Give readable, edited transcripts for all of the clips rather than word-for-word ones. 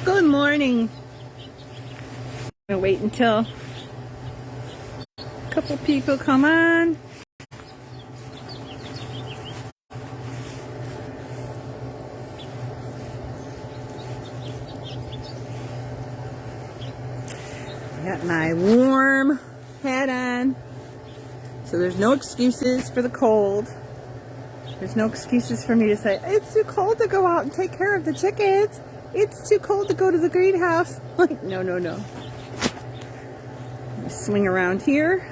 Good morning. I'm gonna wait until a couple people come on. I got my warm hat on, so there's no excuses for the cold. There's no excuses for me to say, it's too cold to go out and take care of the chickens. It's too cold to go to the greenhouse. Like, no. Swing around here.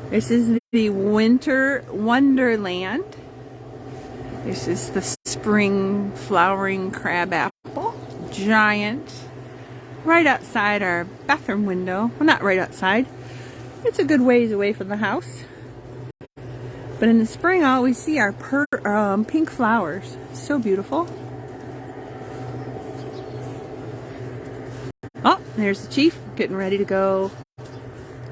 This is the winter wonderland. This is the spring flowering crab apple. Giant. Right outside our bathroom window. Well, not right outside. It's a good ways away from the house. But in the spring, I always see our pink flowers. So beautiful. Oh, there's the chief getting ready to go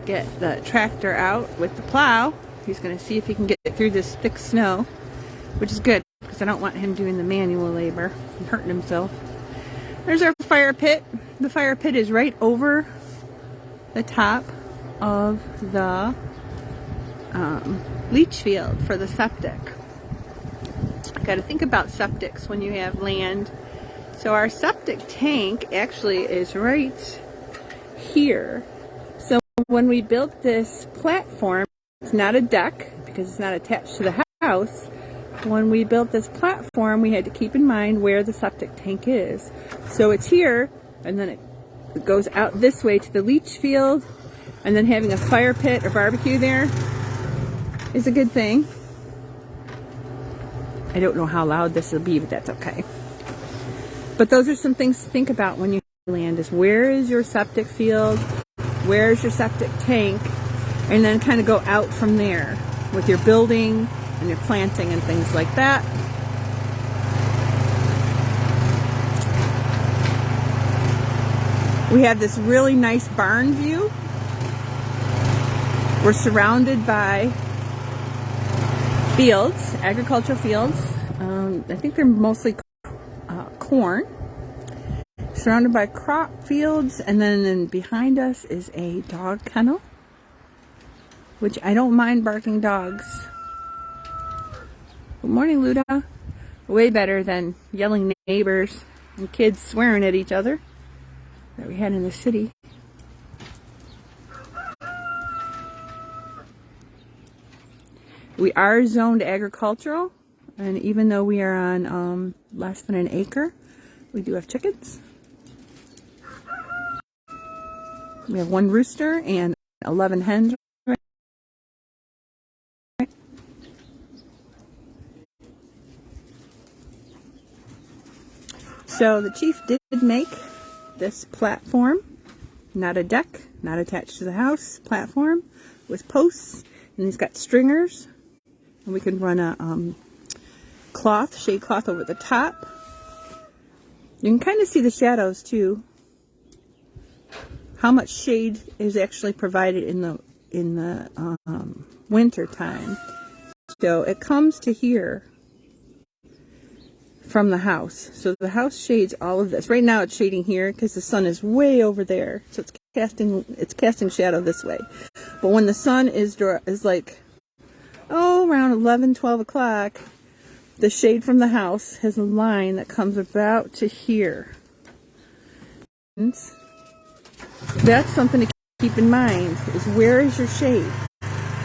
get the tractor out with the plow. He's going to see if he can get through this thick snow, which is good because I don't want him doing the manual labor and hurting himself. There's our fire pit. The fire pit is right over the top of the leach field for the septic. Got to think about septics when you have land. So our septic tank actually is right here. So when we built this platform, it's not a deck because it's not attached to the house. When we built this platform, we had to keep in mind where the septic tank is. So it's here, and then it goes out this way to the leach field, and then having a fire pit or barbecue there is a good thing. I don't know how loud this will be, but that's okay. But those are some things to think about when you land is where is your septic field, where is your septic tank, and then kind of go out from there with your building and your planting and things like that. We have this really nice barn view. We're surrounded by fields, agricultural fields. I think they're mostly corn. Surrounded by crop fields, and then behind us is a dog kennel, which I don't mind barking dogs. Good morning, Luda. Way better than yelling neighbors and kids swearing at each other that we had in the city. We are zoned agricultural, and even though we are on less than an acre, we do have chickens. We have 1 rooster and 11 hens. So the chief did make this platform, not a deck, not attached to the house, platform with posts, and he's got stringers. And we can run a shade cloth over the top. You can kind of see the shadows too. How much shade is actually provided in the winter time. So it comes to here from the house. So the house shades all of this. Right now it's shading here because the sun is way over there. So it's casting shadow this way. But when the sun is like around 11, 12 o'clock, the shade from the house has a line that comes about to here. That's something to keep in mind, is where is your shade?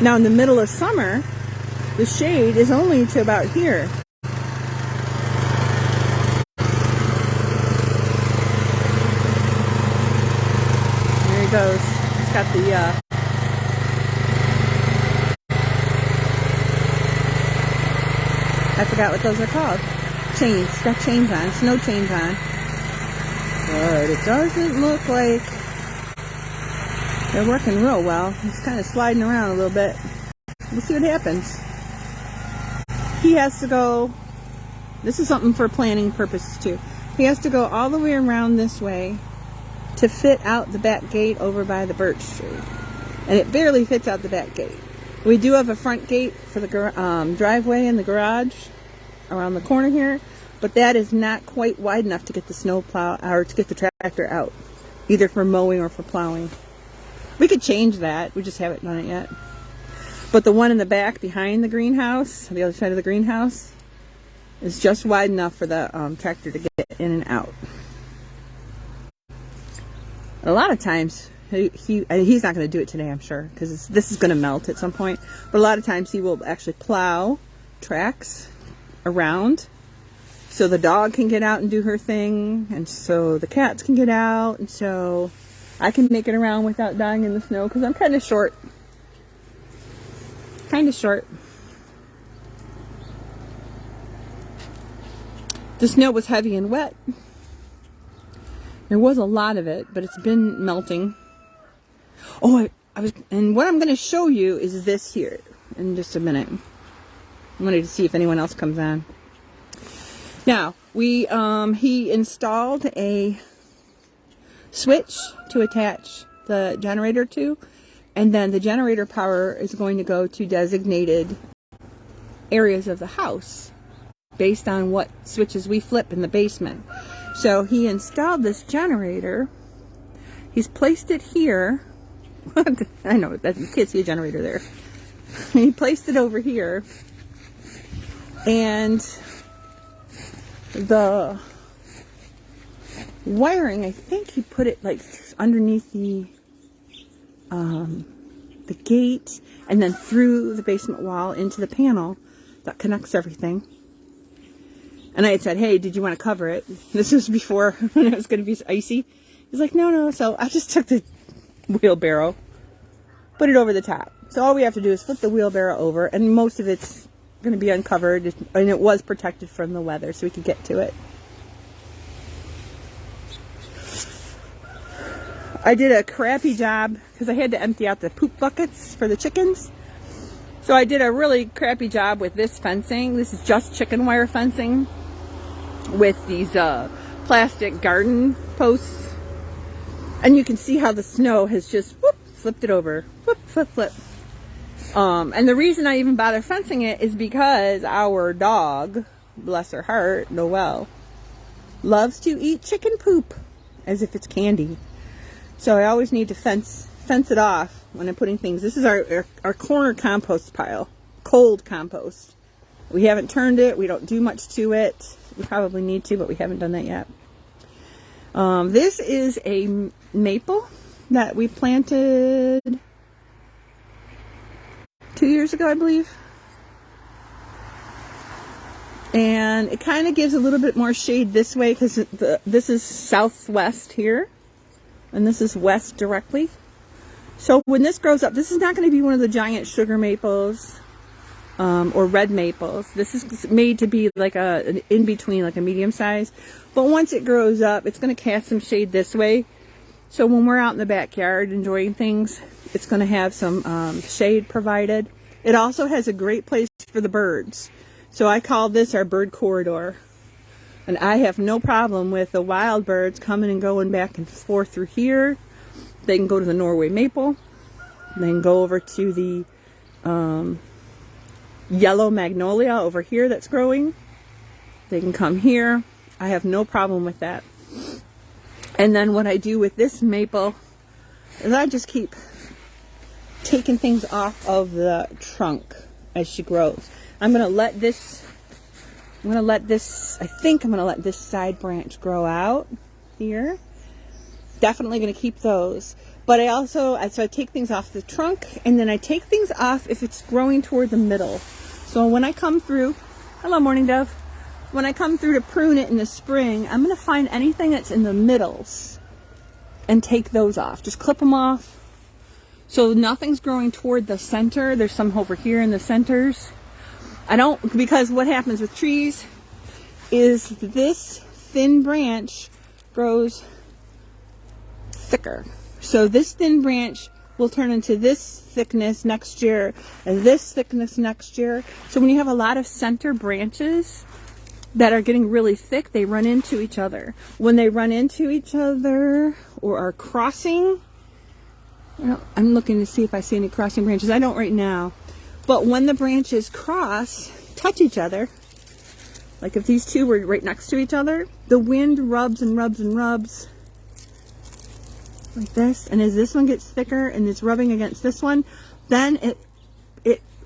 Now in the middle of summer, the shade is only to about here. There he goes. He's got the I forgot what those are called. Chains. He's got chains on. Snow chains on. But it doesn't look like they're working real well. He's kind of sliding around a little bit. We'll see what happens. He has to go, this is something for planning purposes too. He has to go all the way around this way to fit out the back gate over by the birch tree. And it barely fits out the back gate. We do have a front gate for the driveway and the garage around the corner here, but that is not quite wide enough to get the snow plow, or to get the tractor out, either for mowing or for plowing. We could change that, we just haven't done it yet. But the one in the back behind the greenhouse, the other side of the greenhouse, is just wide enough for the tractor to get in and out. A lot of times, he's not going to do it today, I'm sure, because this is going to melt at some point. But a lot of times he will actually plow tracks around so the dog can get out and do her thing, and so the cats can get out, and so I can make it around without dying in the snow, because I'm kind of short. The snow was heavy and wet. There was a lot of it, but it's been melting. Oh, and what I'm going to show you is this here in just a minute. I wanted to see if anyone else comes on. Now, he installed a switch to attach the generator to, and then the generator power is going to go to designated areas of the house based on what switches we flip in the basement. So he installed this generator. He's placed it here. I know that you can't see a generator there. He placed it over here, and the wiring, I think he put it like underneath the gate, and then through the basement wall into the panel that connects everything. And I had said, hey, did you want to cover it? This was before when it was going to be icy. He's like, no. So I just took the wheelbarrow, put it over the top. So all we have to do is flip the wheelbarrow over, and most of it's going to be uncovered, and it was protected from the weather, so we could get to it. I did a crappy job because I had to empty out the poop buckets for the chickens. So I did a really crappy job with this fencing. This is just chicken wire fencing with these plastic garden posts. And you can see how the snow has just flipped it over. Flip. And the reason I even bother fencing it is because our dog, bless her heart, Noelle, loves to eat chicken poop as if it's candy. So I always need to fence it off when I'm putting things. This is our corner compost pile, cold compost. We haven't turned it. We don't do much to it. We probably need to, but we haven't done that yet. This is a maple that we planted 2 years ago, I believe. And it kind of gives a little bit more shade this way because this is southwest here, and this is west directly. So when this grows up, this is not going to be one of the giant sugar maples or red maples. This is made to be like an in-between, like a medium size. But once it grows up, it's going to cast some shade this way. So when we're out in the backyard enjoying things, it's going to have some shade provided. It also has a great place for the birds. So I call this our bird corridor. And I have no problem with the wild birds coming and going back and forth through here. They can go to the Norway maple. They can go over to the yellow magnolia over here that's growing. They can come here. I have no problem with that. And then what I do with this maple is I just keep taking things off of the trunk as she grows. I think I'm going to let this side branch grow out here. Definitely going to keep those. But so I take things off the trunk, and then I take things off if it's growing toward the middle. So when I come through, hello morning dove. When I come through to prune it in the spring, I'm going to find anything that's in the middles and take those off. Just clip them off. So nothing's growing toward the center. There's some over here in the centers. Because what happens with trees is this thin branch grows thicker. So this thin branch will turn into this thickness next year and this thickness next year. So when you have a lot of center branches that are getting really thick, they run into each other. When they run into each other or are crossing, I'm looking to see if I see any crossing branches. I don't right now. But when the branches touch each other, Like if these two were right next to each other, the wind rubs and rubs and rubs like this. And as this one gets thicker and it's rubbing against this one, then it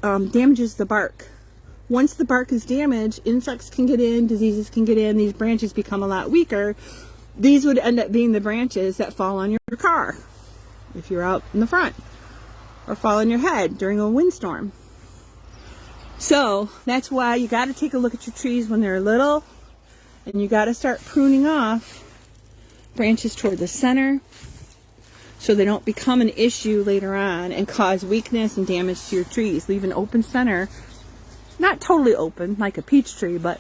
damages the bark. Once the bark is damaged, insects can get in, diseases can get in, these branches become a lot weaker. These would end up being the branches that fall on your car if you're out in the front, or fall on your head during a windstorm. So that's why you got to take a look at your trees when they're little, and you got to start pruning off branches toward the center so they don't become an issue later on and cause weakness and damage to your trees. Leave an open center. Not totally open, like a peach tree, but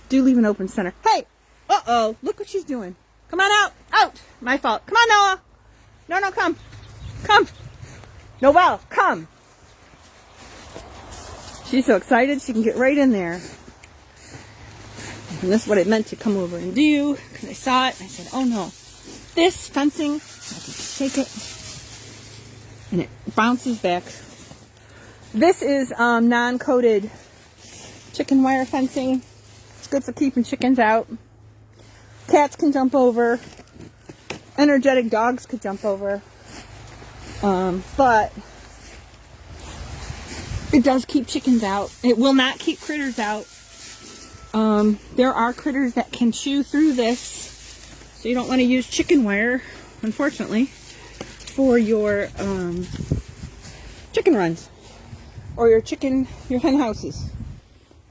do leave an open center. Hey! Uh-oh! Look what she's doing. Come on out! Out! My fault. Come on, Noah! No, come. Come! Noelle, come! She's so excited she can get right in there. And this is what I meant to come over and do, because I saw it and I said, oh no. This fencing, I can shake it, and it bounces back. This is non-coated chicken wire fencing. It's good for keeping chickens out. Cats can jump over. Energetic dogs could jump over. But it does keep chickens out. It will not keep critters out. There are critters that can chew through this, so you don't want to use chicken wire, unfortunately, for your chicken runs or your hen houses.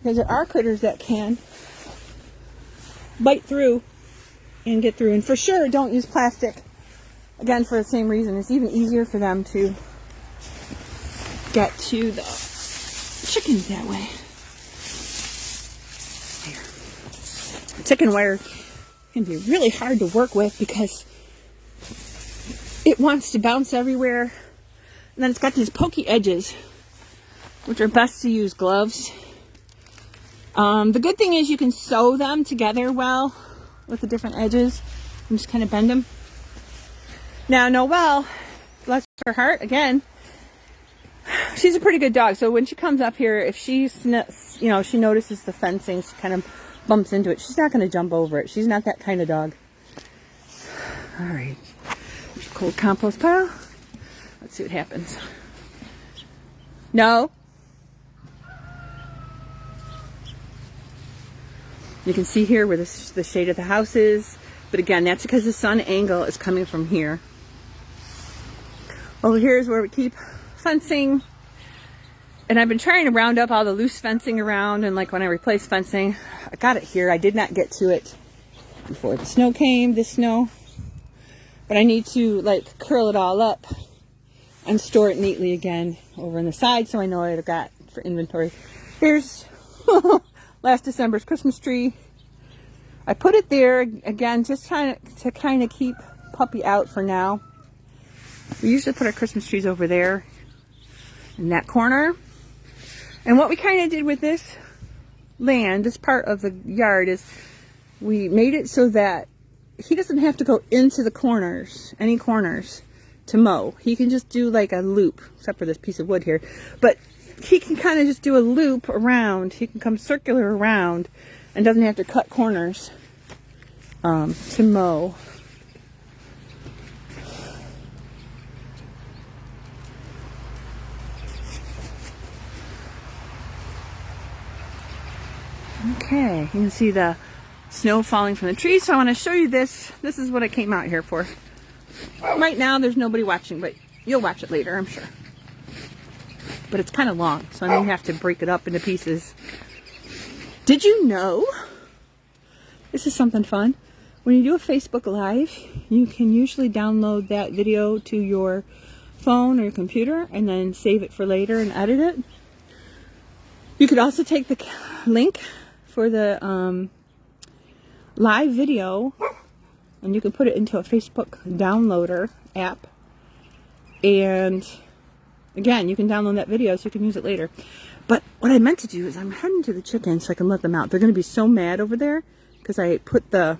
Because there are critters that can bite through and get through. And for sure, don't use plastic. Again, for the same reason. It's even easier for them to get to the chickens that way. Here. Chicken wire can be really hard to work with because it wants to bounce everywhere. And then it's got these pokey edges, which are best to use gloves. The good thing is you can sew them together well with the different edges and just kind of bend them. Now, Noelle, bless her heart, again, she's a pretty good dog. So when she comes up here, if she she notices the fencing, she kind of bumps into it. She's not going to jump over it. She's not that kind of dog. All right. There's a cold compost pile. Let's see what happens. No. You can see here where the shade of the house is. But again, that's because the sun angle is coming from here. Over here is where we keep fencing. And I've been trying to round up all the loose fencing around. And like when I replaced fencing, I got it here. I did not get to it before the snow came, this snow. But I need to like curl it all up and store it neatly again over on the side so I know what I've got for inventory. Here's last December's Christmas tree. I put it there again, just trying to kind of keep Puppy out for now. We usually put our Christmas trees over there in that corner. And what we kind of did with this land, this part of the yard, is we made it so that he doesn't have to go into the corners, any corners, to mow. He can just do like a loop, except for this piece of wood here. But he can kind of just do a loop around. He can come circular around and doesn't have to cut corners to mow. Okay, you can see the snow falling from the trees. So I want to show you this. This is what I came out here for. Right now there's nobody watching, but you'll watch it later, I'm sure. But it's kind of long, so I may have to break it up into pieces. Did you know? This is something fun. When you do a Facebook Live, you can usually download that video to your phone or your computer and then save it for later and edit it. You could also take the link for the live video and you can put it into a Facebook downloader app. And again, you can download that video so you can use it later. But what I meant to do is I'm heading to the chickens so I can let them out. They're going to be so mad over there because I put the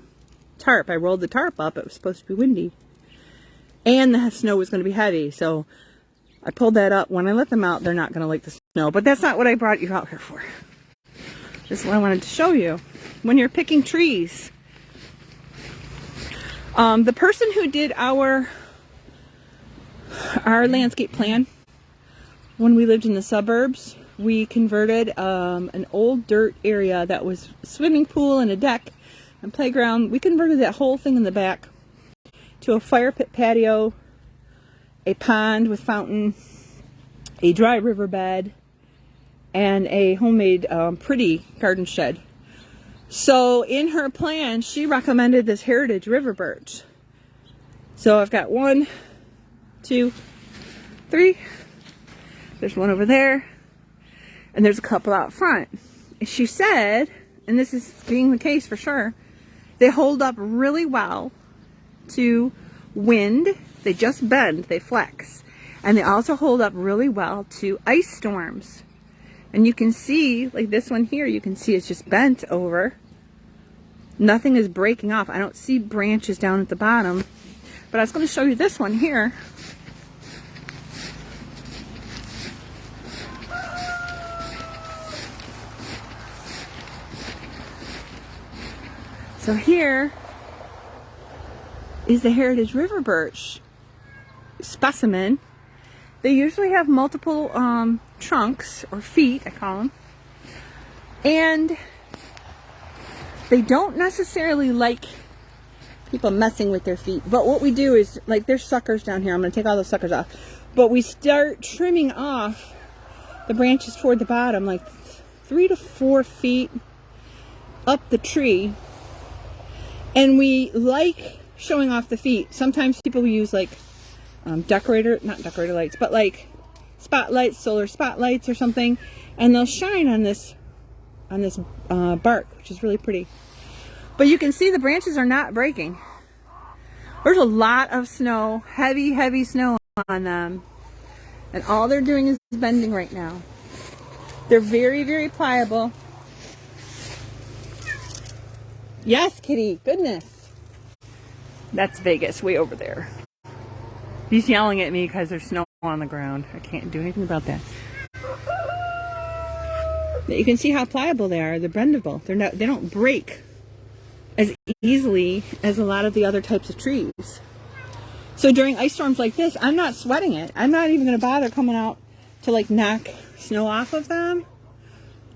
tarp. I rolled the tarp up. It was supposed to be windy. And the snow was going to be heavy. So I pulled that up. When I let them out, they're not going to like the snow. But that's not what I brought you out here for. This is what I wanted to show you when you're picking trees. The person who did our landscape plan, when we lived in the suburbs, we converted an old dirt area that was a swimming pool and a deck and playground. We converted that whole thing in the back to a fire pit patio, a pond with fountain, a dry riverbed, and a homemade pretty garden shed. So in her plan, she recommended this heritage river birch. So I've got 1, 2, 3. There's one over there, and there's a couple out front. She said, and this is being the case for sure, they hold up really well to wind. They just bend, they flex. And they also hold up really well to ice storms. And you can see, like this one here, you can see it's just bent over. Nothing is breaking off. I don't see branches down at the bottom. But I was going to show you this one here. So here is the heritage river birch specimen. They usually have multiple trunks, or feet, I call them. And they don't necessarily like people messing with their feet. But what we do is, like, there's suckers down here. I'm going to take all those suckers off. But we start trimming off the branches toward the bottom, like 3 to 4 feet up the tree. And we like showing off the feet. Sometimes people use like not decorator lights, but like spotlights, solar spotlights or something, and they'll shine on this bark, which is really pretty. But you can see the branches are not breaking. There's a lot of snow, heavy snow on them, and all they're doing is bending right now. They're very pliable. Yes, kitty, goodness. That's Vegas, way over there. He's yelling at me because there's snow on the ground. I can't do anything about that. But you can see how pliable they are. They're bendable. They don't break as easily as a lot of the other types of trees. So during ice storms like this, I'm not sweating it. I'm not even going to bother coming out to like knock snow off of them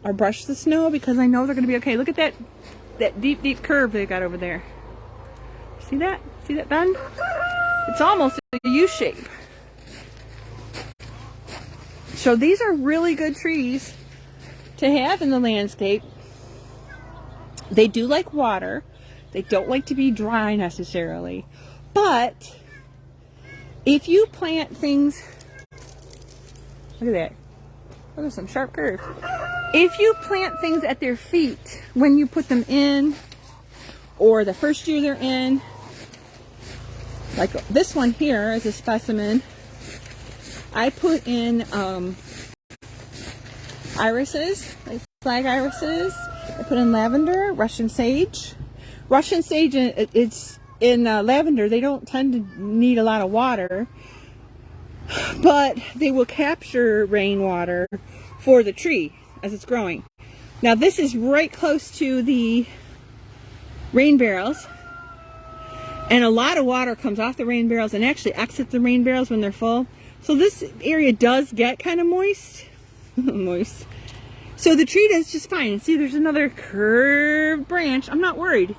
or brush the snow, because I know they're going to be okay. Look at that deep curve they got over there. See that? See that bend? It's almost a U shape. So these are really good trees to have in the landscape. They do like water. They don't like to be dry necessarily. But if you plant things, look at that. Look at some sharp curves. If you plant things at their feet when you put them in, or the first year they're in, like this one here is a specimen. I put in irises, like flag irises. I put in lavender, Russian sage. Russian sage, it's in lavender, they don't tend to need a lot of water, but they will capture rainwater for the tree as it's growing. Now this is right close to the rain barrels, and a lot of water comes off the rain barrels and actually exits the rain barrels when they're full. So this area does get kind of moist. Moist. So the tree does just fine. And see, there's another curved branch. I'm not worried.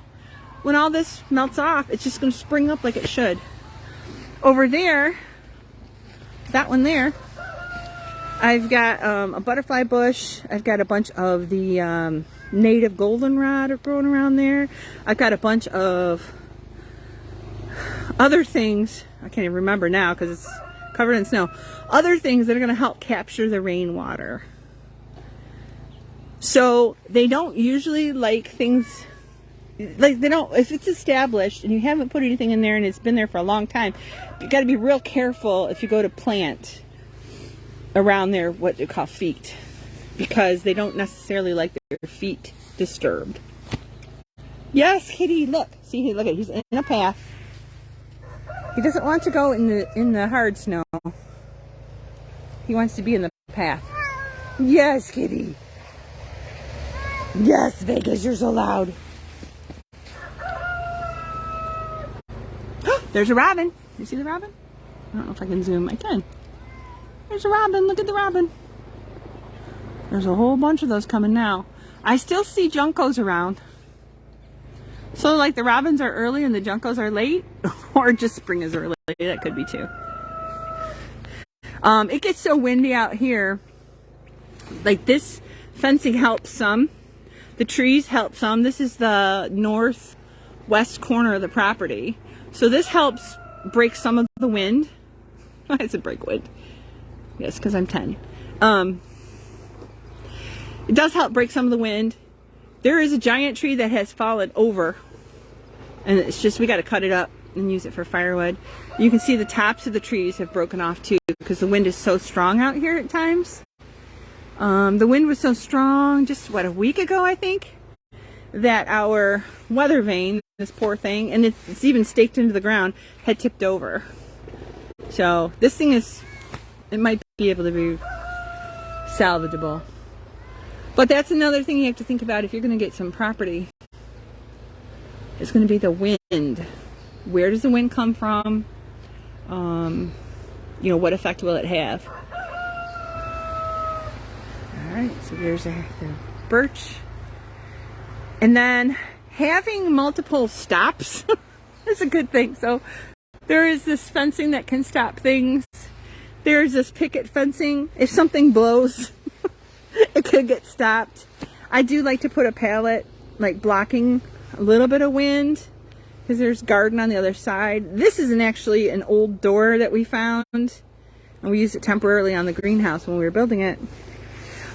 When all this melts off, it's just going to spring up like it should. Over there, that one there, I've got a butterfly bush. I've got a bunch of the native goldenrod growing around there. I've got a bunch of other things. I can't even remember now because it's covered in snow. Other things that are going to help capture the rainwater. So they don't usually like things, like they don't, if it's established and you haven't put anything in there and it's been there for a long time, you got to be real careful if you go to plant around their what they call feet, because they don't necessarily like their feet disturbed. Yes, kitty, look. See, look at, he's in a path. He doesn't want to go in the hard snow. He wants to be in the path. Yes, kitty. Yes, Vegas, you're so loud. There's a robin. You see the robin? I don't know if I can zoom. I can. There's a robin. Look at the robin. There's a whole bunch of those coming now. I still see juncos around. So like the robins are early and the juncos are late, or just spring is early. That could be too. It gets so windy out here. Like this fencing helps some. The trees help some. This is the northwest corner of the property. So this helps break some of the wind. I said break wind. Yes, because I'm 10. It does help break some of the wind. There is a giant tree that has fallen over. And it's just, we got to cut it up and use it for firewood. You can see the tops of the trees have broken off too, because the wind is so strong out here at times. The wind was so strong just, what, a week ago, I think, that our weather vane, this poor thing, and it's even staked into the ground, had tipped over. So this thing is, it might be able to be salvageable. But that's another thing you have to think about if you're going to get some property. It's going to be the wind. Where does the wind come from? You know, what effect will it have? Alright, so there's the birch. And then having multiple stops is a good thing. So there is this fencing that can stop things. There's this picket fencing. If something blows, it could get stopped. I do like to put a pallet, like blocking a little bit of wind, because there's garden on the other side. This is actually an old door that we found, and we used it temporarily on the greenhouse when we were building it.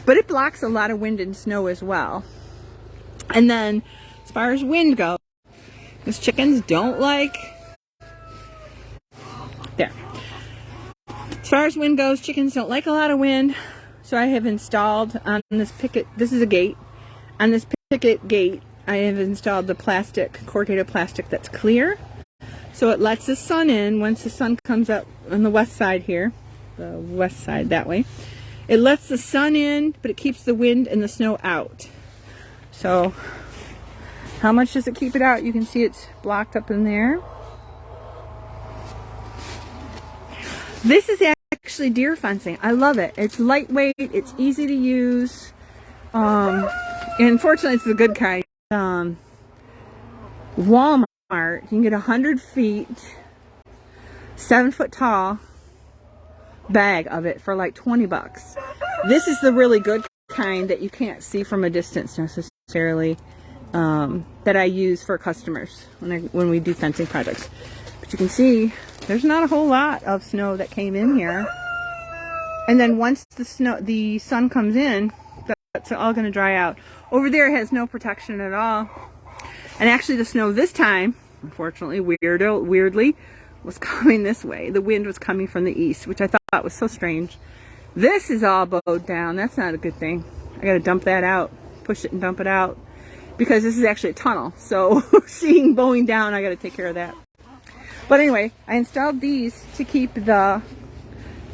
But it blocks a lot of wind and snow as well. And then as far as wind goes, because chickens don't like, there. As far as wind goes, chickens don't like a lot of wind. So I have installed on this picket, this is a gate, on this picket gate, I have installed the plastic, corrugated plastic that's clear. So it lets the sun in once the sun comes up on the west side here, the west side that way. It lets the sun in, but it keeps the wind and the snow out. So how much does it keep it out? You can see it's blocked up in there. This is actually deer fencing. I love it. It's lightweight, it's easy to use. And fortunately it's the good kind. Walmart, you can get 100 feet, 7 foot tall bag of it for like 20 bucks. This is the really good kind that you can't see from a distance necessarily, that I use for customers when we do fencing projects. But you can see there's not a whole lot of snow that came in here. And then once the sun comes in, that's all going to dry out. Over there it has no protection at all. And actually the snow this time, unfortunately, weirdly, was coming this way. The wind was coming from the east, which I thought was so strange. This is all bowed down. That's not a good thing. I got to dump that out, push it and dump it out, because this is actually a tunnel. So seeing bowing down, I got to take care of that. But anyway, I installed these to keep the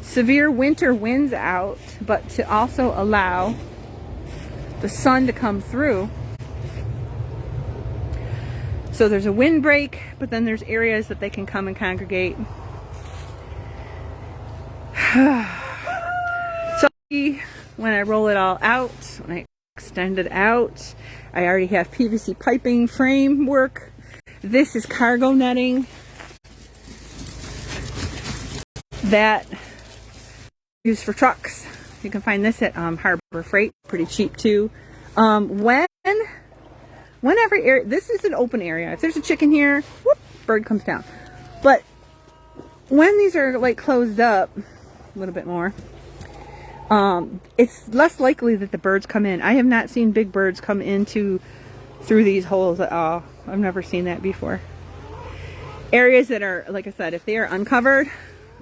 severe winter winds out, but to also allow the sun to come through. So there's a windbreak, but then there's areas that they can come and congregate. So when I roll it all out, when I extend it out, I already have PVC piping framework. This is cargo netting that used for trucks. You can find this at Harbor Freight, pretty cheap too. Whenever area, this is an open area. If there's a chicken here, whoop, bird comes down. But when these are like closed up a little bit more, it's less likely that the birds come in. I have not seen big birds come through these holes at all. I've never seen that before. Areas that are, like I said, if they are uncovered,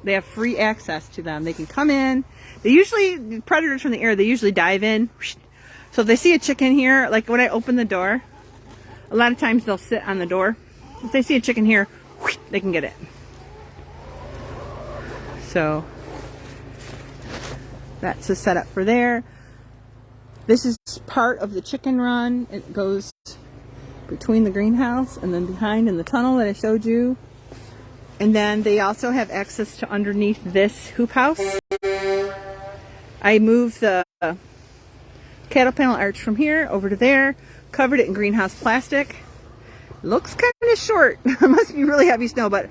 they have free access to them. They can come in. They usually, predators from the air, they usually dive in. So if they see a chicken here, like when I open the door, a lot of times they'll sit on the door. If they see a chicken here, they can get it. So that's the setup for there. This is part of the chicken run. It goes between the greenhouse and then behind in the tunnel that I showed you. And then they also have access to underneath this hoop house. I moved the cattle panel arch from here over to there, covered it in greenhouse plastic. Looks kind of short. It must be really heavy snow, but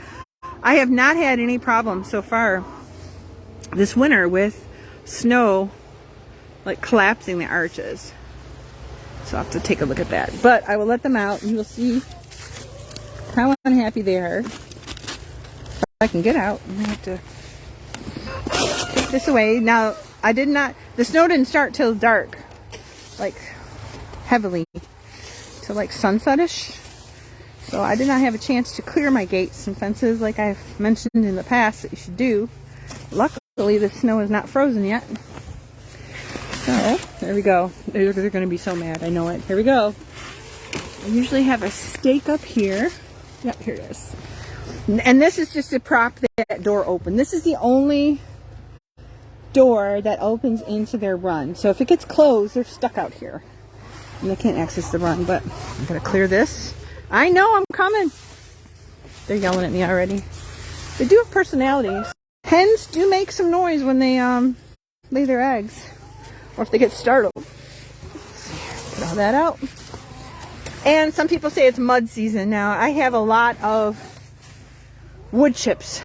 I have not had any problems so far this winter with snow like collapsing the arches. So I'll have to take a look at that. But I will let them out and you'll see how unhappy they are. If I can get out, I'm gonna have to take this away. Now, the snow didn't start till dark, like heavily, till like sunsetish. So I did not have a chance to clear my gates and fences like I've mentioned in the past that you should do. Luckily, the snow is not frozen yet. So, there we go. They're going to be so mad. I know it. Here we go. I usually have a stake up here. Yep, here it is. And this is just to prop that door open. This is the only door that opens into their run. So if it gets closed, they're stuck out here. And they can't access the run. But I'm going to clear this. I know, I'm coming. They're yelling at me already. They do have personalities. Hens do make some noise when they lay their eggs. Or if they get startled. Get all that out. And some people say it's mud season now. I have a lot of wood chips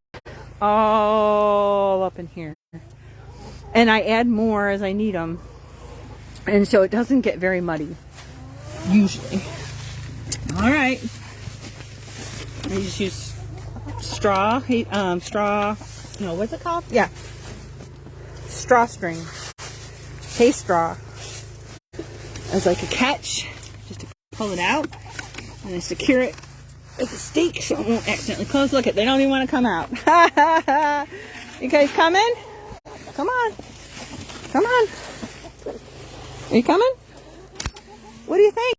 all up in here. And I add more as I need them. And so it doesn't get very muddy. Usually. Alright. I just use straw. No, what's it called? Yeah. Straw string. Hay straw. As like a catch. Just to pull it out. And then secure it with a stake so it won't accidentally close. Look, they don't even want to come out. You guys coming? Come on. Come on. Are you coming? What do you think?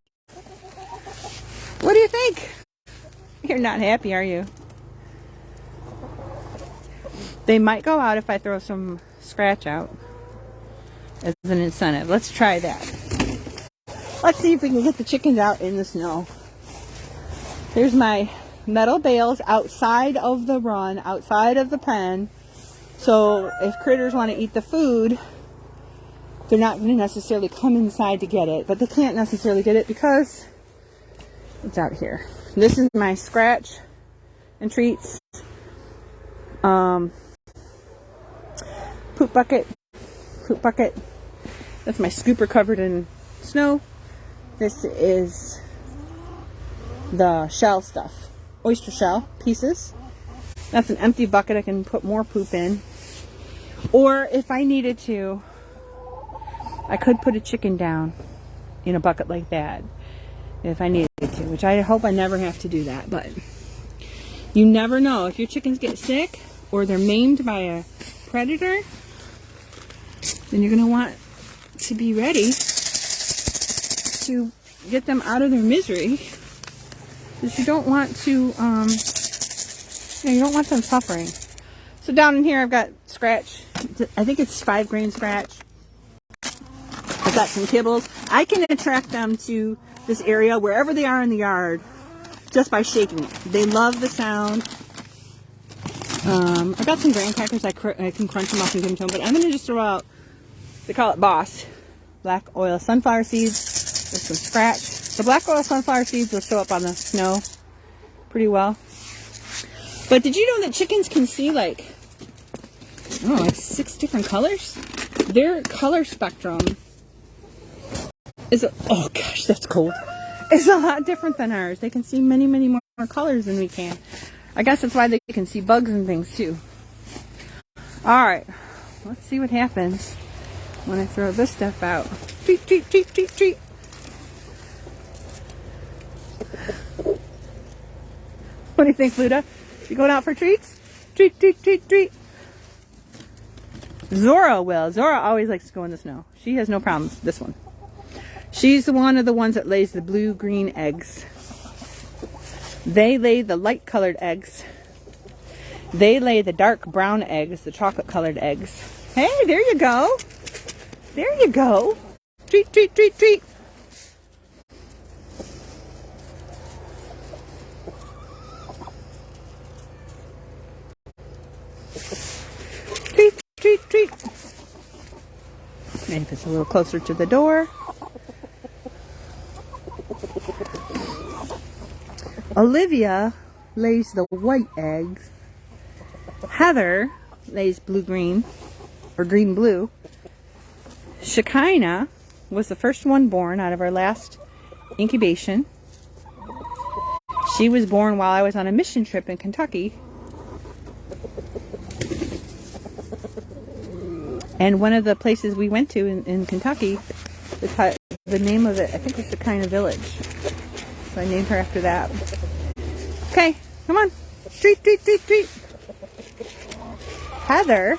What do you think? You're not happy, are you? They might go out if I throw some scratch out as an incentive. Let's try that. Let's see if we can get the chickens out in the snow. There's my metal bales outside of the run, outside of the pen. So if critters want to eat the food, they're not going to necessarily come inside to get it. But they can't necessarily get it because it's out here. This is my scratch and treats. Poop bucket. That's my scooper covered in snow. This is the shell stuff. Oyster shell pieces. That's an empty bucket I can put more poop in. Or if I needed to, I could put a chicken down in a bucket like that. If I needed to, which I hope I never have to do that, but you never know. If your chickens get sick or they're maimed by a predator, then you're going to want to be ready to get them out of their misery, because you don't want to, you don't want them suffering. So down in here I've got scratch. I think it's 5 grain scratch. I've got some kibbles. I can attract them to this area wherever they are in the yard just by shaking it. They love the sound. I've got some graham crackers. I can crunch them up and give them to them, but I'm going to just throw out, they call it Boss, black oil sunflower seeds with some scratch. The black oil sunflower seeds will show up on the snow pretty well. But did you know that chickens can see like 6 different colors? Their color spectrum is oh gosh, that's cold. It's a lot different than ours. They can see many, many more colors than we can. I guess that's why they can see bugs and things too. Alright, let's see what happens when I throw this stuff out. Treat, treat, treat, treat, treat. What do you think, Luda? You going out for treats? Treat, treat, treat, treat. Zora will. Zora always likes to go in the snow. She has no problems. This one. She's one of the ones that lays the blue-green eggs. They lay the light-colored eggs. They lay the dark brown eggs, the chocolate-colored eggs. Hey, there you go. There you go. Treat, treat, treat, treat. Treat, treat, treat. Maybe it's a little closer to the door. Olivia lays the white eggs. Heather lays blue-green or green-blue. Shekinah was the first one born out of our last incubation. She was born while I was on a mission trip in Kentucky. And one of the places we went to in Kentucky, the name of it, I think, was Shekinah Village. So I named her after that. Okay, come on. Treat, treat, treat, treat. Heather,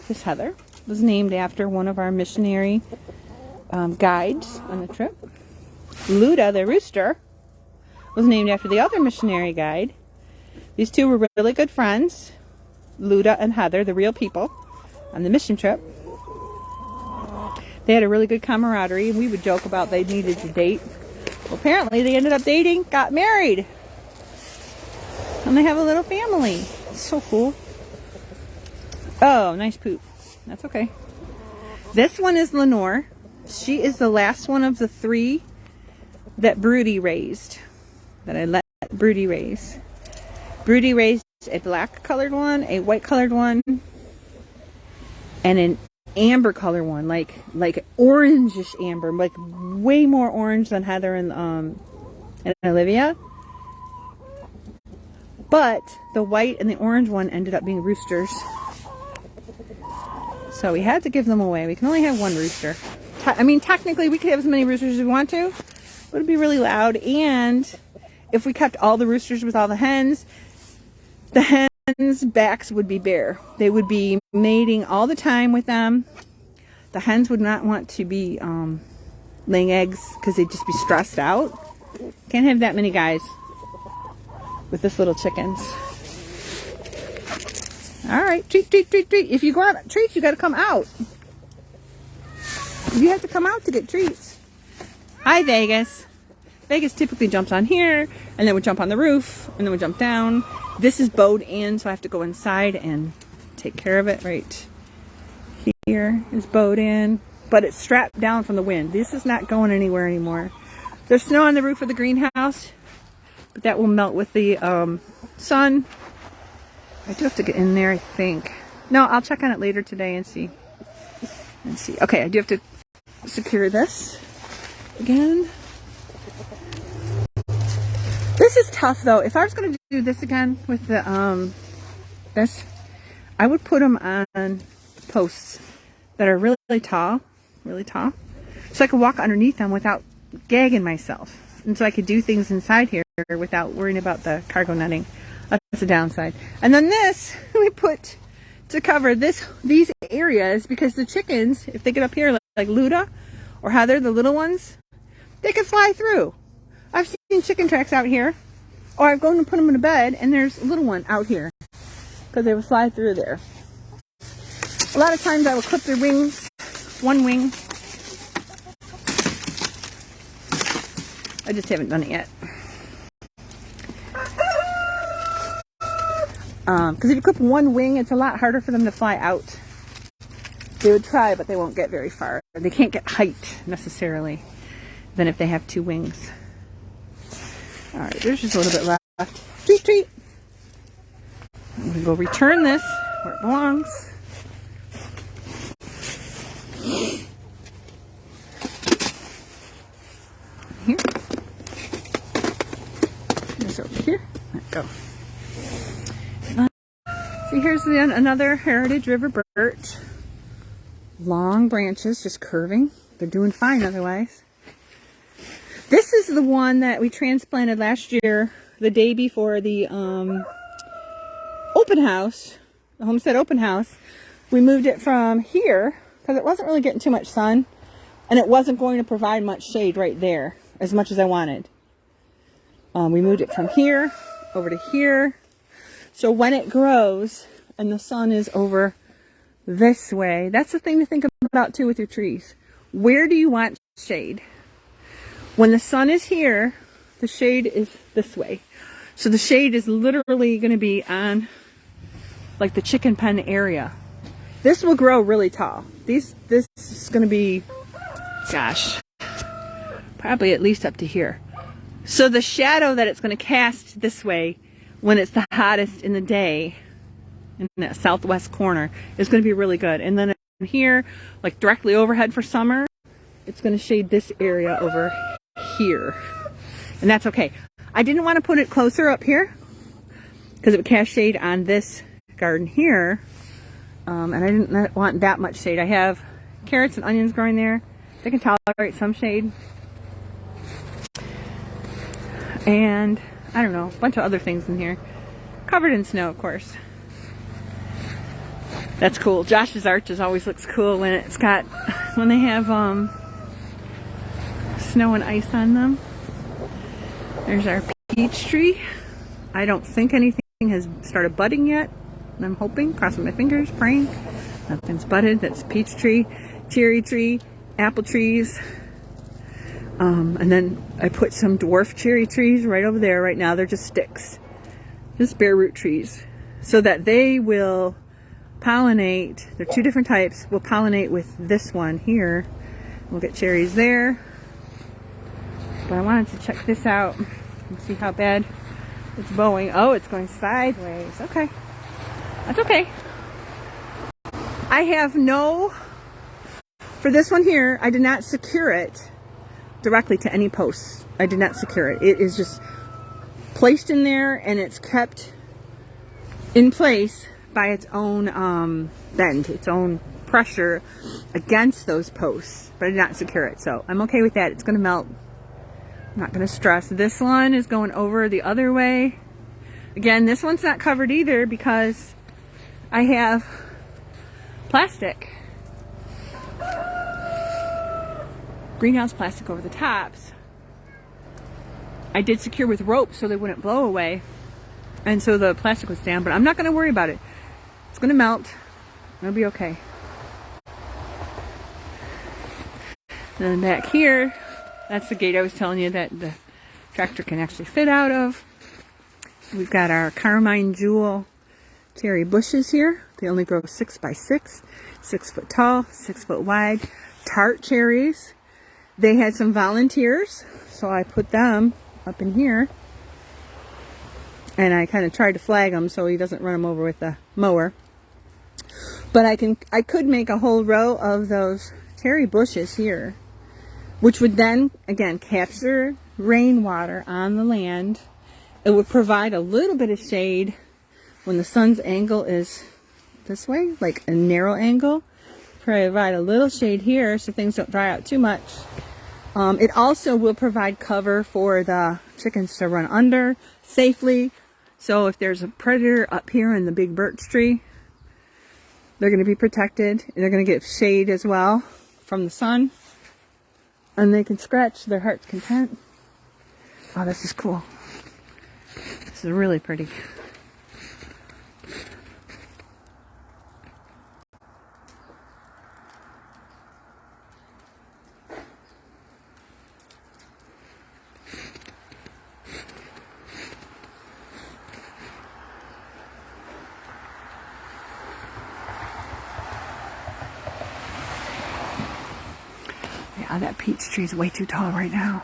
this Heather, was named after one of our missionary guides on the trip. Luda, the rooster, was named after the other missionary guide. These two were really good friends. Luda and Heather, the real people, on the mission trip. They had a really good camaraderie, and we would joke about they needed to date. Well, apparently they ended up dating, got married, and they have a little family. It's so cool. Oh, nice poop. That's okay. This one is Lenore. She is the last one of the three that Broody raised, that I let Broody raise. Broody raised a black colored one, a white colored one, and an amber color one, like orangish amber, like way more orange than Heather and Olivia. But the white and the orange one ended up being roosters. So we had to give them away. We can only have one rooster. I mean, technically we could have as many roosters as we want to, but it'd be really loud. And if we kept all the roosters with all the hens backs would be bare. They would be mating all the time with them. The hens would not want to be laying eggs because they'd just be stressed out. Can't have that many guys with this little chickens. All right, treat, treat, treat, treat. If you go out treats, you got to come out. You have to come out to get treats. Hi, Vegas. Vegas typically jumps on here, and then would jump on the roof, and then would jump down. This is bowed in, so I have to go inside and take care of it. Right here is bowed in, but it's strapped down from the wind. This is not going anywhere anymore. There's snow on the roof of the greenhouse, but that will melt with the sun. I do have to get in there, I think. No, I'll check on it later today and see. Okay, I do have to secure this again. This is tough though. If I was going to do this again with the this, I would put them on posts that are really tall, so I could walk underneath them without gagging myself, and so I could do things inside here without worrying about the cargo netting. That's the downside. And then this we put to cover these areas, because the chickens, if they get up here like Luda or Heather, the little ones, they can fly through. I've seen chicken tracks out here, or I've gone to put them in a bed and there's a little one out here because they would fly through there. A lot of times I will clip their wings, one wing. I just haven't done it yet. Because if you clip one wing, it's a lot harder for them to fly out. They would try, but they won't get very far. They can't get height necessarily than if they have two wings. All right, there's just a little bit left. Treat, treat. I'm going to go return this where it belongs. Here. There's over here. Let go. See, here's another Heritage River birch. Long branches, just curving. They're doing fine otherwise. This is the one that we transplanted last year, the day before the open house, the homestead open house. We moved it from here because it wasn't really getting too much sun, and it wasn't going to provide much shade right there as much as I wanted. We moved it from here over to here. So when it grows and the sun is over this way, that's the thing to think out too with your trees. Where do you want shade? When the sun is here, the shade is this way. So the shade is literally going to be on like the chicken pen area. This will grow really tall. This is going to be, gosh, probably at least up to here. So the shadow that it's going to cast this way when it's the hottest in the day in that southwest corner is going to be really good. And then here, like directly overhead for summer, it's going to shade this area over here. And that's okay. I didn't want to put it closer up here because it would cast shade on this garden here. And I didn't want that much shade. I have carrots and onions growing there. They can tolerate some shade. And I don't know, a bunch of other things in here. Covered in snow, of course. That's cool. Josh's arches always looks cool when they have snow and ice on them. There's our peach tree. I don't think anything has started budding yet. I'm hoping, crossing my fingers, praying. Nothing's budded. That's peach tree, cherry tree, apple trees. And then I put some dwarf cherry trees right over there. Right now they're just sticks, just bare root trees, so that they will pollinate. They're two different types. We'll pollinate with this one here. We'll get cherries there. But I wanted to check this out and see how bad it's bowing. Oh, it's going sideways. Okay. That's okay. I have for this one here, I did not secure it directly to any posts. I did not secure it. It is just placed in there and it's kept in place by its own bend, its own pressure against those posts. But I did not secure it, so I'm okay with that. It's going to melt. I'm not going to stress. This one is going over the other way. Again, this one's not covered either because I have plastic, greenhouse plastic over the tops. I did secure with rope so they wouldn't blow away, and so the plastic was down, but I'm not going to worry about it. It's going to melt. It'll be okay. And then back here, that's the gate I was telling you that the tractor can actually fit out of. We've got our Carmine Jewel cherry bushes here. They only grow 6 by 6, 6 foot tall, 6 foot wide. Tart cherries. They had some volunteers, so I put them up in here. And I kind of tried to flag him so he doesn't run them over with the mower. But I could make a whole row of those cherry bushes here, which would then, again, capture rainwater on the land. It would provide a little bit of shade when the sun's angle is this way, like a narrow angle. Provide a little shade here so things don't dry out too much. It also will provide cover for the chickens to run under safely. So if there's a predator up here in the big birch tree, they're going to be protected. They're going to get shade as well from the sun. And they can scratch their heart's content. Oh, this is cool. This is really pretty. Yeah, that peach tree is way too tall right now.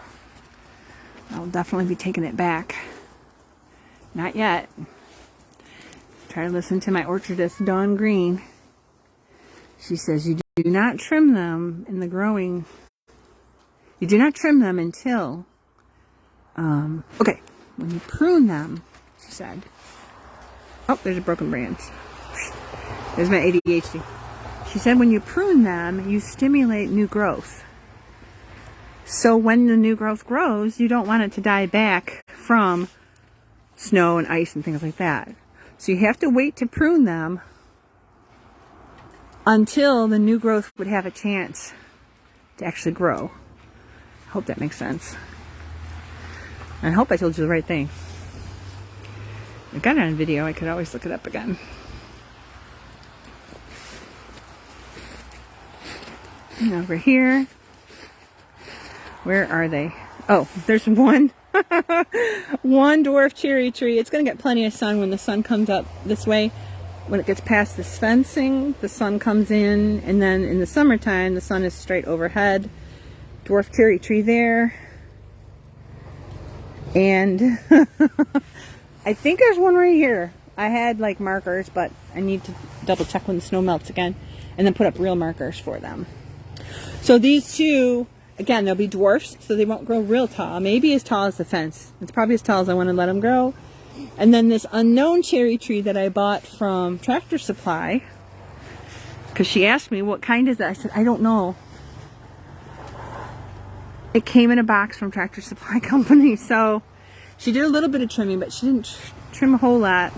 I'll definitely be taking it back. Not yet. Try to listen to my orchardist, Dawn Green. She says you do not trim them in the growing. You do not trim them until, okay, when you prune them, she said. Oh, there's a broken branch. There's my ADHD. She said when you prune them, you stimulate new growth. So when the new growth grows, you don't want it to die back from snow and ice and things like that. So you have to wait to prune them until the new growth would have a chance to actually grow. I hope that makes sense. I hope I told you the right thing. I got it on video. I could always look it up again. And over here, where are they? Oh, there's one. One dwarf cherry tree. It's going to get plenty of sun when the sun comes up this way. When it gets past this fencing, the sun comes in, and then in the summertime, the sun is straight overhead. Dwarf cherry tree there. And I think there's one right here. I had like markers, but I need to double check when the snow melts again, and then put up real markers for them. So these two, again, they'll be dwarfs, so they won't grow real tall. Maybe as tall as the fence. It's probably as tall as I want to let them grow. And then this unknown cherry tree that I bought from Tractor Supply, because she asked me, what kind is that? I said, I don't know. It came in a box from Tractor Supply Company, so she did a little bit of trimming, but she didn't trim a whole lot.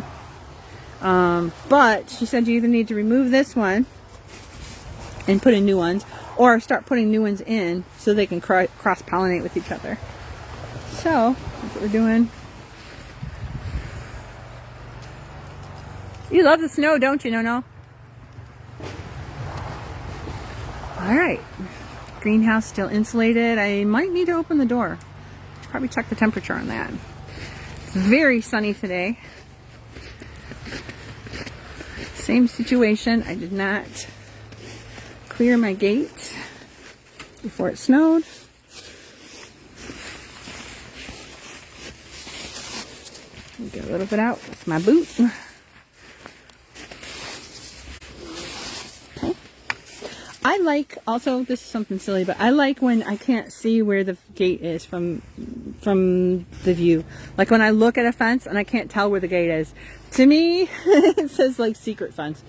But she said you either need to remove this and put in new ones, or start putting new ones in so they can cross-pollinate with each other. So, that's what we're doing. You love the snow, don't you, No? Alright. Greenhouse still insulated. I might need to open the door. Probably check the temperature on that. It's very sunny today. Same situation. I did not clear my gate before it snowed. Get a little bit out with my boot. Okay. I like, also, this is something silly, but I like when I can't see where the gate is from the view. Like when I look at a fence and I can't tell where the gate is. To me, it says like secret fence,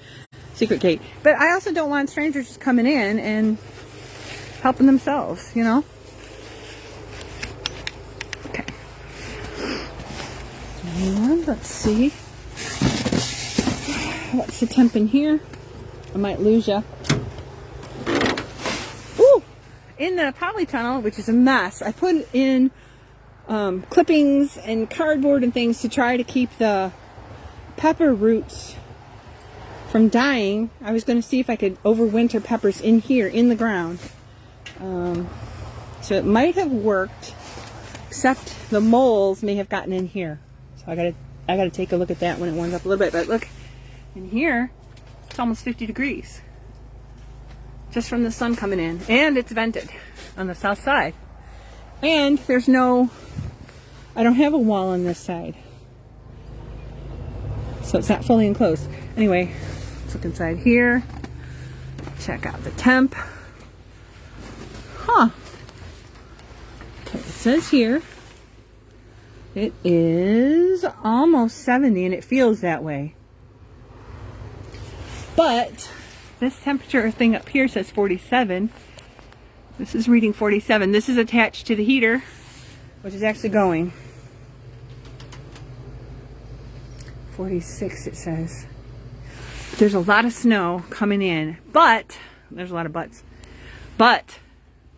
secret gate. But I also don't want strangers just coming in and helping themselves, you know? Okay. And let's see. What's the temp in here? I might lose ya. Ooh! In the polytunnel, which is a mess, I put in clippings and cardboard and things to try to keep the pepper roots from dying. I was going to see if I could overwinter peppers in here, in the ground. So it might have worked, except the moles may have gotten in here. So I gotta take a look at that when it warms up a little bit. But look, in here, it's almost 50 degrees. Just from the sun coming in. And it's vented on the south side. And there's no, I don't have a wall on this side. So it's not fully enclosed. Anyway, let's look inside here. Check out the temp. Huh. Okay, it says here it is almost 70, and it feels that way. But this temperature thing up here says 47. This is reading 47. This is attached to the heater, which is actually going. 46 it says. There's a lot of snow coming in, but there's a lot of buts. But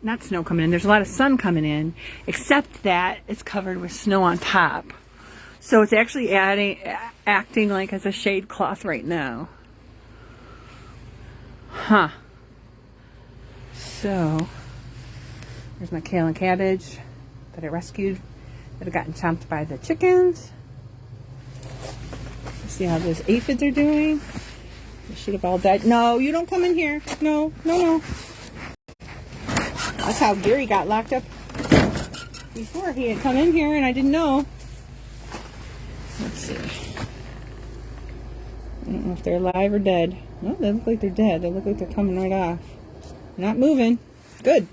not snow coming in. There's a lot of sun coming in, except that it's covered with snow on top. So it's actually acting like as a shade cloth right now. Huh. So there's my kale and cabbage that I rescued that have gotten chomped by the chickens. See how those aphids are doing. They should have all died. No, you don't come in here. No, no, no. That's how Gary got locked up before. He had come in here and I didn't know. Let's see. I don't know if they're alive or dead. No, they look like they're dead. They look like they're coming right off. Not moving. Good.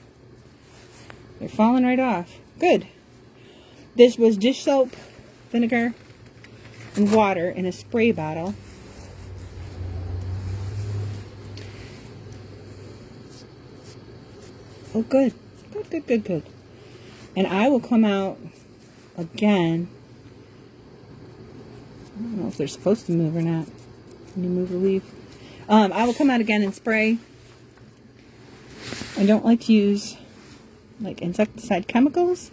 They're falling right off. Good. This was dish soap, vinegar, and water in a spray bottle. Oh, good. Good, good, good, good. And I will come out again. I don't know if they're supposed to move or not. Can you move the leaf? I will come out again and spray. I don't like to use like insecticide chemicals.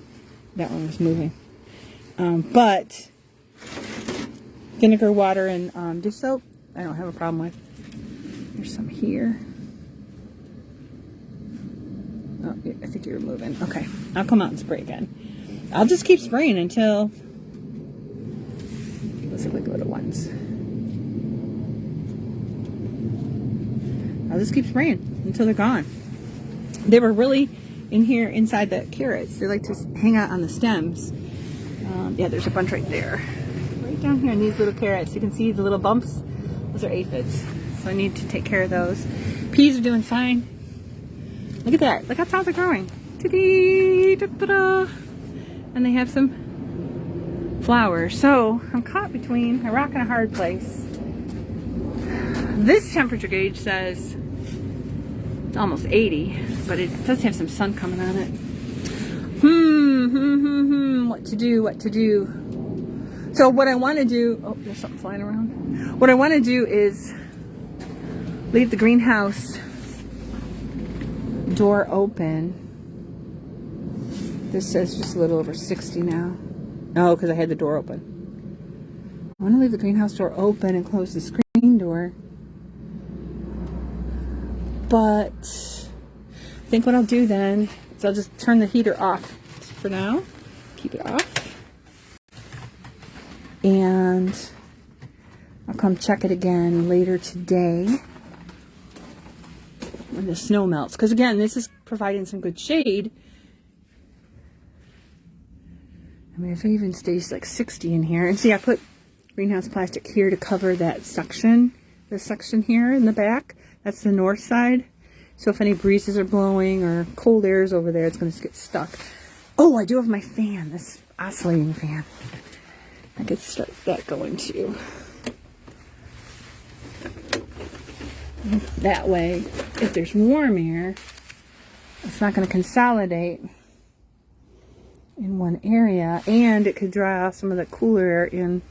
That one was moving. But vinegar, water, and dish soap, I don't have a problem with. There's some here. Oh, I think you're moving. Okay, I'll come out and spray again. I'll just keep spraying until those look like little ones. I'll just keep spraying until they're gone. They were really in here inside the carrots. They like to hang out on the stems. Yeah, there's a bunch right there. Right down here in these little carrots. You can see the little bumps. Those are aphids. So I need to take care of those. Peas are doing fine. Look at that. Look how tall they're growing. Ta-dee-da-da-da. And they have some flowers. So I'm caught between a rock and a hard place. This temperature gauge says it's almost 80, but it does have some sun coming on it. What to do? So what I want to do, oh, there's something flying around. What I want to do is leave the greenhouse door open. This says just a little over 60 now. Oh, because I had the door open. I want to leave the greenhouse door open and close the screen door. But I think what I'll do then is I'll just turn the heater off for now. Keep it off. And I'll come check it again later today when the snow melts. Because again, this is providing some good shade. I mean, if it even stays like 60 in here. And see, I put greenhouse plastic here to cover that section. This section here in the back. That's the north side. So if any breezes are blowing or cold air is over there, it's going to get stuck. Oh, I do have my fan. This oscillating fan. I could start that going too. That way, if there's warm air, it's not going to consolidate in one area, and it could dry off some of the cooler air in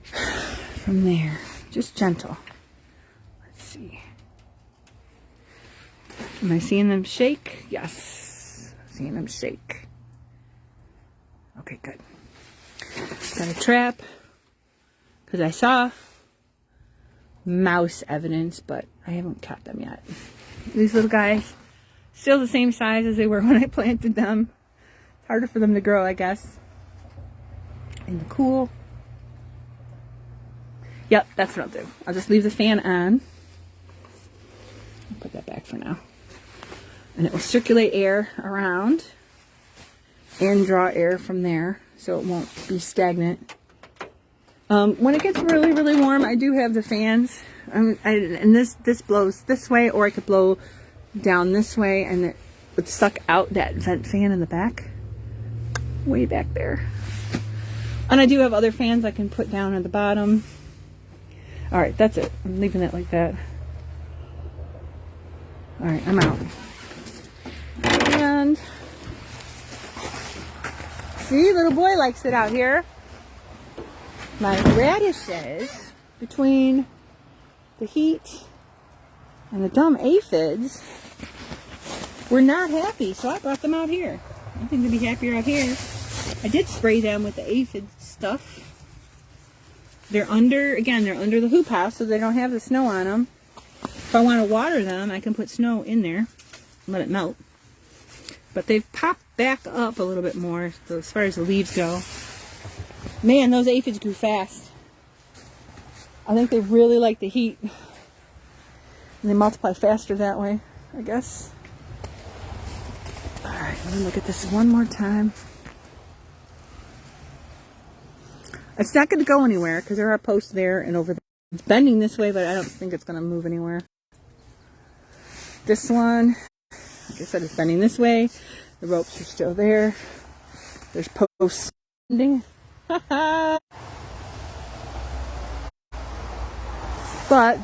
from there. Just gentle. Let's see. Am I seeing them shake? Yes. Seeing them shake. Okay, good. Got a trap because I saw mouse evidence, but I haven't caught them yet. These little guys, still the same size as they were when I planted them. It's harder for them to grow, I guess. In the cool. Yep, that's what I'll do. I'll just leave the fan on. I'll put that back for now. And it will circulate air around and draw air from there, so it won't be stagnant. When it gets really, really warm, I do have the fans. And this blows this way, or I could blow down this way, and it would suck out that vent fan in the back. Way back there. And I do have other fans I can put down at the bottom. Alright, that's it. I'm leaving it like that. Alright, I'm out. And see, little boy likes it out here. My radishes, between the heat and the dumb aphids, were not happy, so I brought them out here. I think they'd be happier out here. I did spray them with the aphid stuff. They're under the hoop house, so they don't have the snow on them. If I want to water them, I can put snow in there and let it melt. But they've popped back up a little bit more, so as far as the leaves go. Man, those aphids grew fast. I think they really like the heat. And they multiply faster that way, I guess. Alright, let me look at this one more time. It's not going to go anywhere because there are posts there and over there. It's bending this way, but I don't think it's going to move anywhere. This one, like I said, it's bending this way. The ropes are still there. There's posts bending. But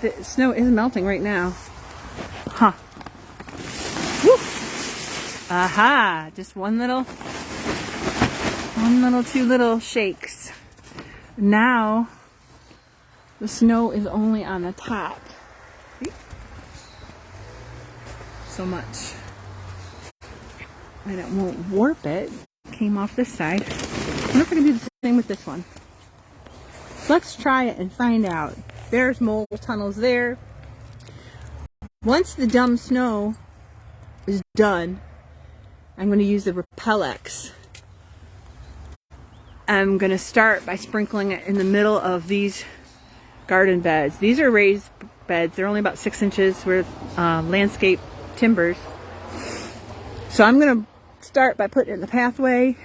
the snow is melting right now. Huh. Woo! Aha! Just two little shakes. Now, the snow is only on the top. See? So much. And it won't warp it. Came off this side. I wonder if I can do the same with this one. Let's try it and find out. There's mole tunnels there. Once the dumb snow is done, I'm going to use the Repel-X. I'm going to start by sprinkling it in the middle of these garden beds. These are raised beds. They're only about 6 inches with landscape timbers. So I'm going to start by putting it in the pathway,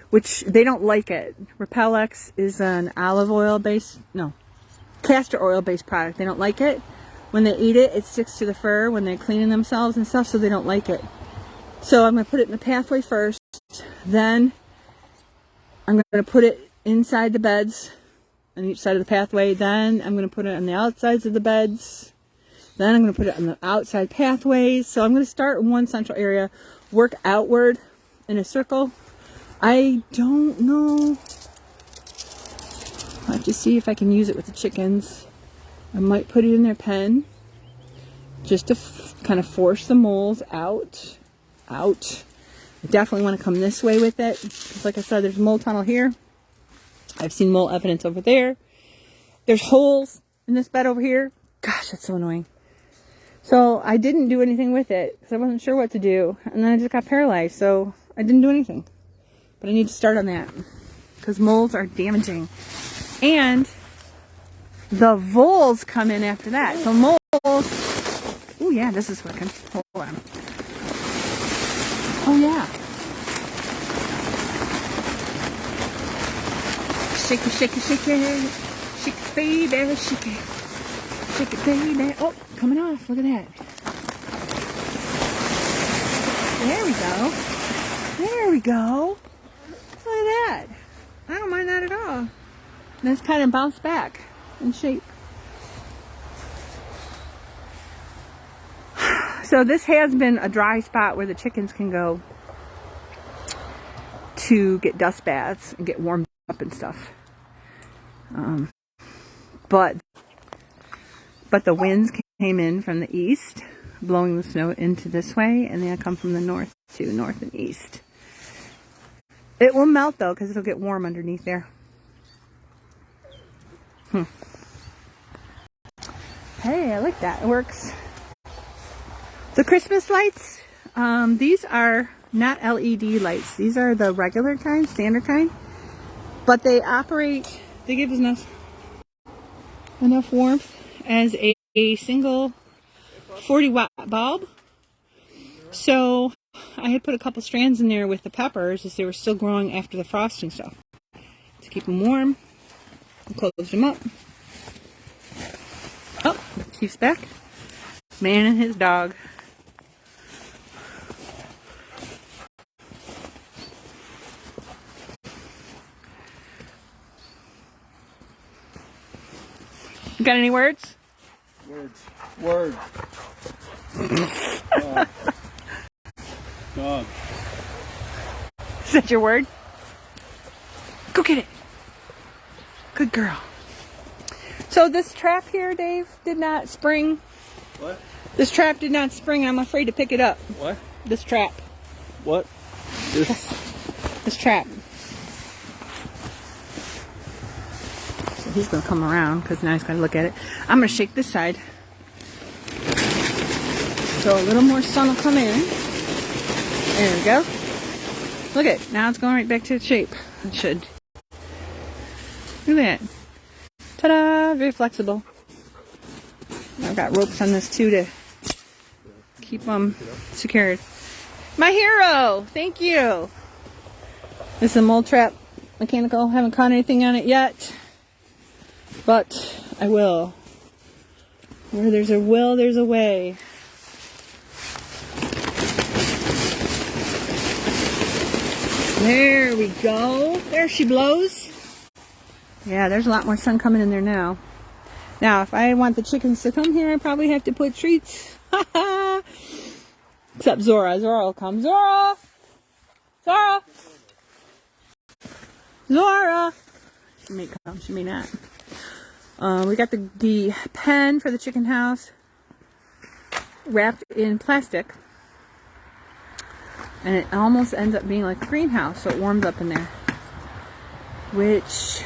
which they don't like it. Repel-X is an castor oil based product. They don't like it. When they eat it, it sticks to the fur when they're cleaning themselves and stuff, so they don't like it. So I'm going to put it in the pathway first. Then I'm going to put it inside the beds on each side of the pathway. Then I'm going to put it on the outsides of the beds. Then I'm going to put it on the outside pathways. So I'm going to start in one central area, work outward in a circle. I don't know. I'll have to see if I can use it with the chickens. I might put it in their pen just to kind of force the moles out. I definitely want to come this way with it, because like I said, there's a mole tunnel here. I've seen mole evidence over there. There's holes in this bed over here. Gosh, that's so annoying. So I didn't do anything with it because I wasn't sure what to do, and then I just got paralyzed, so I didn't do anything. But I need to start on that because moles are damaging, and the voles come in after that. So moles. Oh yeah, this is working. Hold on. Oh yeah. Shake it, shake it, shake it. Shake it, baby, shake it. Shake it, baby. Oh, coming off. Look at that. There we go. There we go. Look at that. I don't mind that at all. And it's kind of bounced back in shape. So this has been a dry spot where the chickens can go to get dust baths and get warmed up and stuff. But the winds came in from the east, blowing the snow into this way, and they come from the north too, north and east. It will melt though, because it'll get warm underneath there. Hey, I like that. It works. The Christmas lights, these are not LED lights. These are the regular kind, standard kind. But they operate, they give us enough warmth as a single 40-watt bulb. So I had put a couple strands in there with the peppers as they were still growing after the frosting stuff. To keep them warm. Close them up. Oh, Chief's back. Man and his dog. You got any words? Word. Dog. Is that your word? Go get it. Good girl. So this trap here, Dave, did not spring. What? This trap did not spring. I'm afraid to pick it up. What? This trap. What? This trap. So he's going to come around because now he's going to look at it. I'm going to shake this side. So a little more sun will come in. There we go. Look at it. Now it's going right back to its shape. It should. Look at that. Ta-da! Very flexible. I've got ropes on this too to keep them secured. My hero! Thank you! This is a mole trap. Mechanical. Haven't caught anything on it yet. But I will. Where there's a will, there's a way. There we go. There she blows. Yeah, there's a lot more sun coming in there now. Now, if I want the chickens to come here, I probably have to put treats. Except Zora. Zora will come. Zora! Zora! Zora! She may come, she may not. We got the pen for the chicken house wrapped in plastic. And it almost ends up being like a greenhouse, so it warms up in there. Which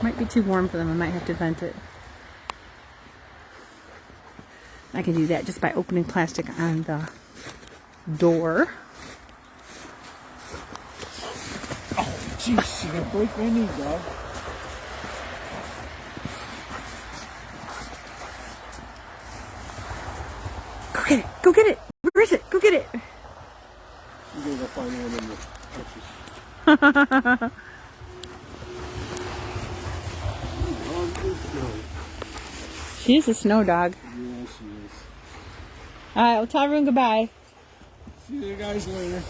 might be too warm for them. I might have to vent it. I can do that just by opening plastic on the door. Oh, jeez, you're gonna break my knee, dog. Go get it. Go get it. Where is it? Go get it. You're gonna go find one in the bushes. She is a snow dog. Yeah, she is. All right, well, tell everyone goodbye. See you guys later.